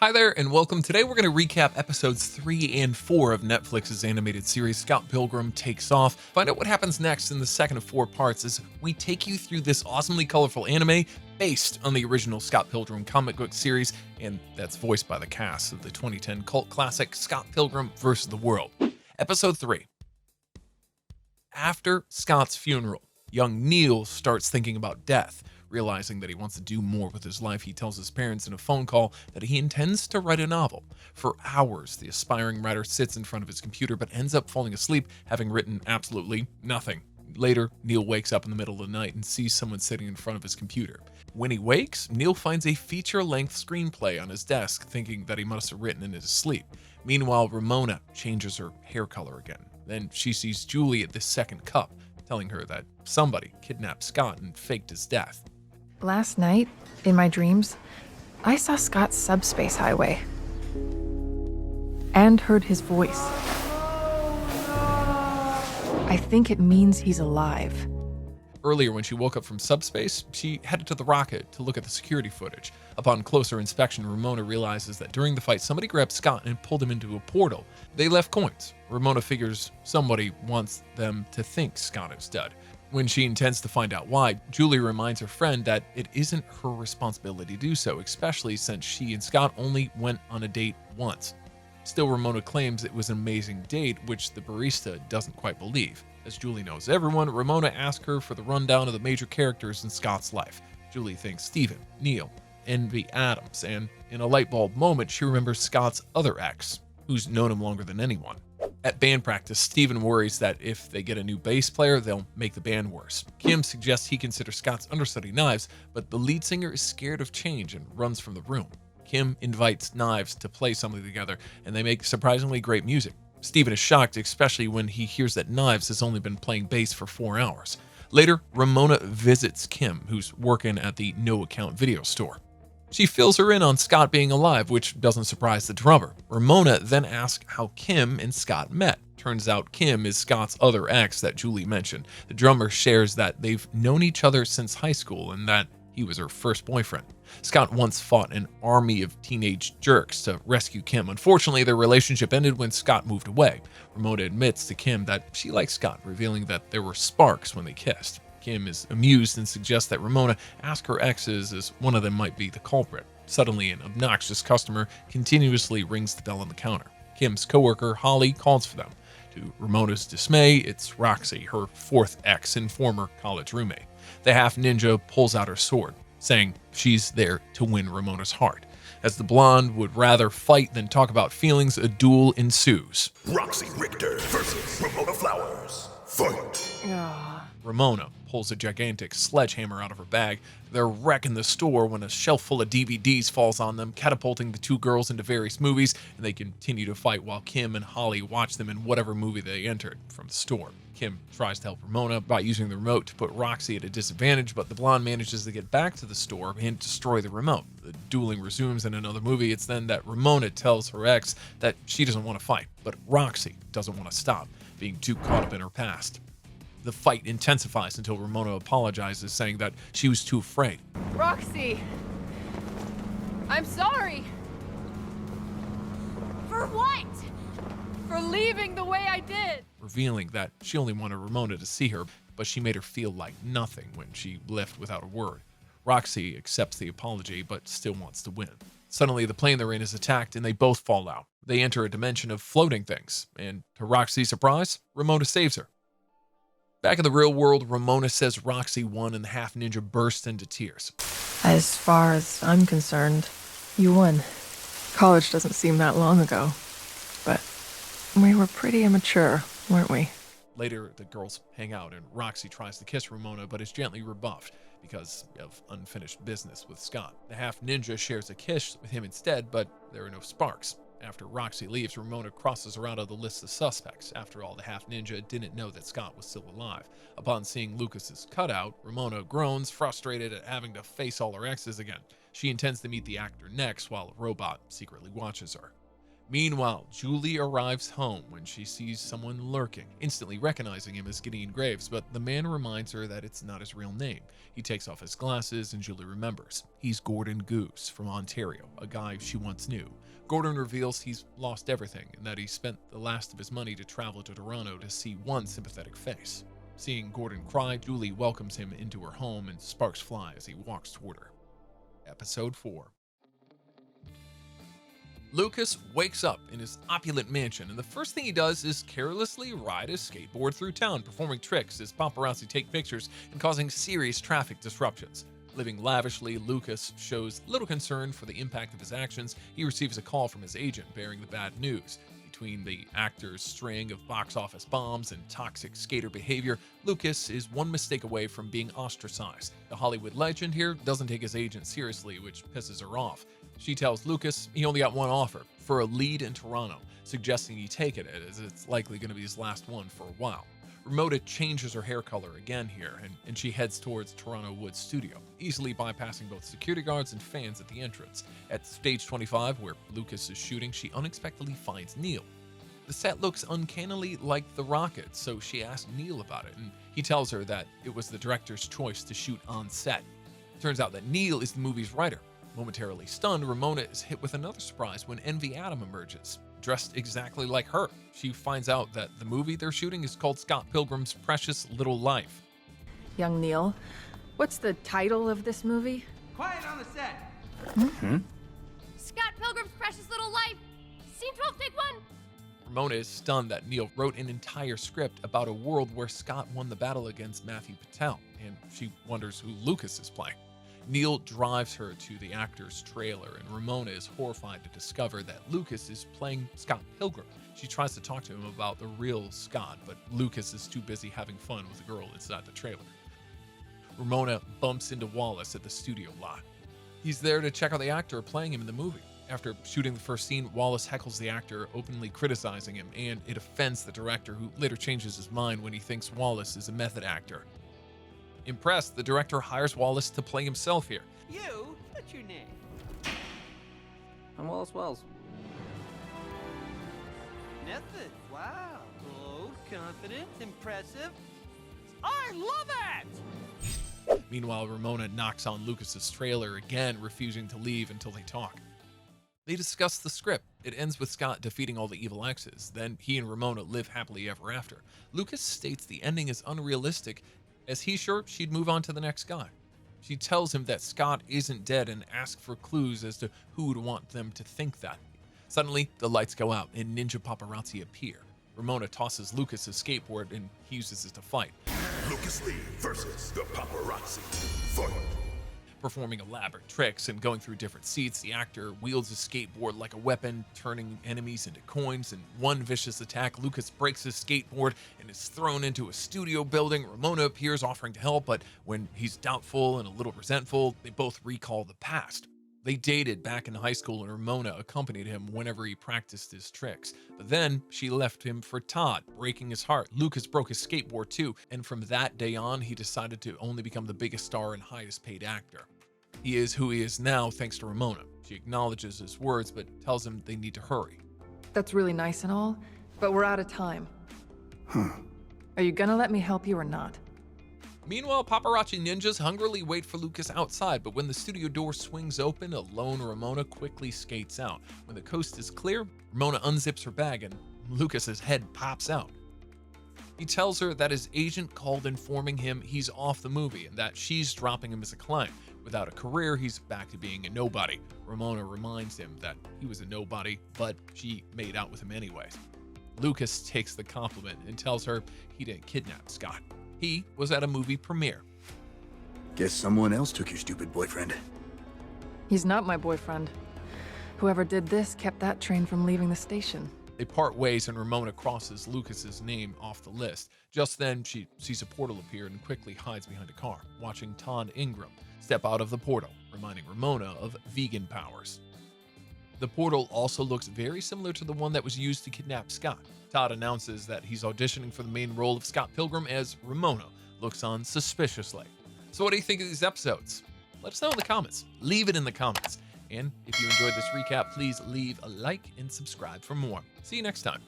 Hi there and welcome. Today we're going to recap episodes 3 and 4 of Netflix's animated series Scott Pilgrim Takes Off. Find out what happens next in the second of 4 parts as we take you through this awesomely colorful anime based on the original Scott Pilgrim comic book series, and that's voiced by the cast of the 2010 cult classic Scott Pilgrim vs. the World. Episode 3. After Scott's funeral, young Neil starts thinking about death. Realizing that he wants to do more with his life, he tells his parents in a phone call that he intends to write a novel. For hours, the aspiring writer sits in front of his computer but ends up falling asleep, having written absolutely nothing. Later, Neil wakes up in the middle of the night and sees someone sitting in front of his computer. When he wakes, Neil finds a feature-length screenplay on his desk, thinking that he must have written in his sleep. Meanwhile, Ramona changes her hair color again. Then she sees Julie at the second cup, telling her that somebody kidnapped Scott and faked his death. Last night, in my dreams, I saw Scott's subspace highway and heard his voice. I think it means he's alive. Earlier, when she woke up from subspace, she headed to the rocket to look at the security footage. Upon closer inspection, Ramona realizes that during the fight, somebody grabbed Scott and pulled him into a portal. They left coins. Ramona figures somebody wants them to think Scott is dead. When she intends to find out why, Julie reminds her friend that it isn't her responsibility to do so, especially since she and Scott only went on a date once. Still, Ramona claims it was an amazing date, which the barista doesn't quite believe. As Julie knows everyone, Ramona asks her for the rundown of the major characters in Scott's life. Julie thinks Steven, Neil, Envy Adams, and in a light bulb moment, she remembers Scott's other ex, who's known him longer than anyone. At band practice, Steven worries that if they get a new bass player, they'll make the band worse. Kim suggests he consider Scott's understudy Knives, but the lead singer is scared of change and runs from the room. Kim invites Knives to play something together, and they make surprisingly great music. Steven is shocked, especially when he hears that Knives has only been playing bass for 4 hours. Later, Ramona visits Kim, who's working at the no-account video store. She fills her in on Scott being alive, which doesn't surprise the drummer. Ramona then asks how Kim and Scott met. Turns out Kim is Scott's other ex that Julie mentioned. The drummer shares that they've known each other since high school and that he was her first boyfriend. Scott once fought an army of teenage jerks to rescue Kim. Unfortunately, their relationship ended when Scott moved away. Ramona admits to Kim that she likes Scott, revealing that there were sparks when they kissed. Kim is amused and suggests that Ramona ask her exes as one of them might be the culprit. Suddenly, an obnoxious customer continuously rings the bell on the counter. Kim's coworker, Holly, calls for them. To Ramona's dismay, it's Roxy, her 4th ex and former college roommate. The half-ninja pulls out her sword, saying she's there to win Ramona's heart. As the blonde would rather fight than talk about feelings, a duel ensues. Roxy Richter versus Ramona Flowers. Fight! Ramona pulls a gigantic sledgehammer out of her bag. They're wrecking the store when a shelf full of DVDs falls on them, catapulting the 2 girls into various movies, and they continue to fight while Kim and Holly watch them in whatever movie they entered from the store. Kim tries to help Ramona by using the remote to put Roxy at a disadvantage, but the blonde manages to get back to the store and destroy the remote. The dueling resumes in another movie. It's then that Ramona tells her ex that she doesn't want to fight, but Roxy doesn't want to stop, being too caught up in her past. The fight intensifies until Ramona apologizes, saying that she was too afraid. Roxy, I'm sorry. For what? For leaving the way I did. Revealing that she only wanted Ramona to see her, but she made her feel like nothing when she left without a word. Roxy accepts the apology, but still wants to win. Suddenly, the plane they're in is attacked, and they both fall out. They enter a dimension of floating things, and to Roxy's surprise, Ramona saves her. Back in the real world, Ramona says Roxy won, and the half-ninja bursts into tears. As far as I'm concerned, you won. College doesn't seem that long ago, but we were pretty immature, weren't we? Later, the girls hang out, and Roxy tries to kiss Ramona, but is gently rebuffed because of unfinished business with Scott. The half-ninja shares a kiss with him instead, but there are no sparks. After Roxy leaves, Ramona crosses her out of the list of suspects. After all, the half-ninja didn't know that Scott was still alive. Upon seeing Lucas's cutout, Ramona groans, frustrated at having to face all her exes again. She intends to meet the actor next, while a robot secretly watches her. Meanwhile, Julie arrives home when she sees someone lurking, instantly recognizing him as Gideon Graves, but the man reminds her that it's not his real name. He takes off his glasses and Julie remembers. He's Gordon Goose from Ontario, a guy she once knew. Gordon reveals he's lost everything and that he spent the last of his money to travel to Toronto to see one sympathetic face. Seeing Gordon cry, Julie welcomes him into her home and sparks fly as he walks toward her. Episode 4. Lucas wakes up in his opulent mansion, and the first thing he does is carelessly ride his skateboard through town, performing tricks as paparazzi take pictures and causing serious traffic disruptions. Living lavishly, Lucas shows little concern for the impact of his actions. He receives a call from his agent bearing the bad news. Between the actor's string of box office bombs and toxic skater behavior, Lucas is one mistake away from being ostracized. The Hollywood legend here doesn't take his agent seriously, which pisses her off. She tells Lucas he only got one offer, for a lead in Toronto, suggesting he take it as it's likely going to be his last one for a while. Ramona changes her hair color again here, and she heads towards Toronto Wood's studio, easily bypassing both security guards and fans at the entrance. At stage 25, where Lucas is shooting, she unexpectedly finds Neil. The set looks uncannily like The Rocket, so she asks Neil about it, and he tells her that it was the director's choice to shoot on set. Turns out that Neil is the movie's writer. Momentarily stunned, Ramona is hit with another surprise when Envy Adam emerges, dressed exactly like her. She finds out that the movie they're shooting is called Scott Pilgrim's Precious Little Life. Young Neil, what's the title of this movie? Quiet on the set! Scott Pilgrim's Precious Little Life. Scene 12, take 1. Ramona is stunned that Neil wrote an entire script about a world where Scott won the battle against Matthew Patel, and she wonders who Lucas is playing. Neil drives her to the actor's trailer, and Ramona is horrified to discover that Lucas is playing Scott Pilgrim. She tries to talk to him about the real Scott, but Lucas is too busy having fun with the girl inside the trailer. Ramona bumps into Wallace at the studio lot. He's there to check out the actor playing him in the movie. After shooting the first scene, Wallace heckles the actor, openly criticizing him, and it offends the director, who later changes his mind when he thinks Wallace is a method actor. Impressed, the director hires Wallace to play himself here. You? What's your name? I'm Wallace Wells. Method. Wow. Bold, confident, impressive. I love it! Meanwhile, Ramona knocks on Lucas's trailer again, refusing to leave until they talk. They discuss the script. It ends with Scott defeating all the evil exes. Then he and Ramona live happily ever after. Lucas states the ending is unrealistic, as he's sure she'd move on to the next guy. She tells him that Scott isn't dead and asks for clues as to who would want them to think that. Suddenly, the lights go out and ninja paparazzi appear. Ramona tosses Lucas his skateboard and he uses it to fight. Lucas Lee versus the paparazzi. Fight! Performing elaborate tricks and going through different seats, the actor wields his skateboard like a weapon, turning enemies into coins. In one vicious attack, Lucas breaks his skateboard and is thrown into a studio building. Ramona appears offering to help, but when he's doubtful and a little resentful, they both recall the past. They dated back in high school, and Ramona accompanied him whenever he practiced his tricks. But then she left him for Todd, breaking his heart. Lucas broke his skateboard too, and from that day on, he decided to only become the biggest star and highest paid actor. He is who he is now thanks to Ramona. She acknowledges his words, but tells him they need to hurry. That's really nice and all, but we're out of time. Are you gonna let me help you or not? Meanwhile, paparazzi ninjas hungrily wait for Lucas outside, but when the studio door swings open, a lone Ramona quickly skates out. When the coast is clear, Ramona unzips her bag and Lucas's head pops out. He tells her that his agent called informing him he's off the movie and that she's dropping him as a client. Without a career, he's back to being a nobody. Ramona reminds him that he was a nobody, but she made out with him anyways. Lucas takes the compliment and tells her he didn't kidnap Scott. He was at a movie premiere. Guess someone else took your stupid boyfriend. He's not my boyfriend. Whoever did this kept that train from leaving the station. They part ways and Ramona crosses Lucas's name off the list. Just then, she sees a portal appear and quickly hides behind a car, watching Todd Ingram step out of the portal, reminding Ramona of vegan powers. The portal also looks very similar to the one that was used to kidnap Scott. Todd announces that he's auditioning for the main role of Scott Pilgrim as Ramona looks on suspiciously. So what do you think of these episodes? Let us know in the comments. Leave it in the comments. And if you enjoyed this recap, please leave a like and subscribe for more. See you next time.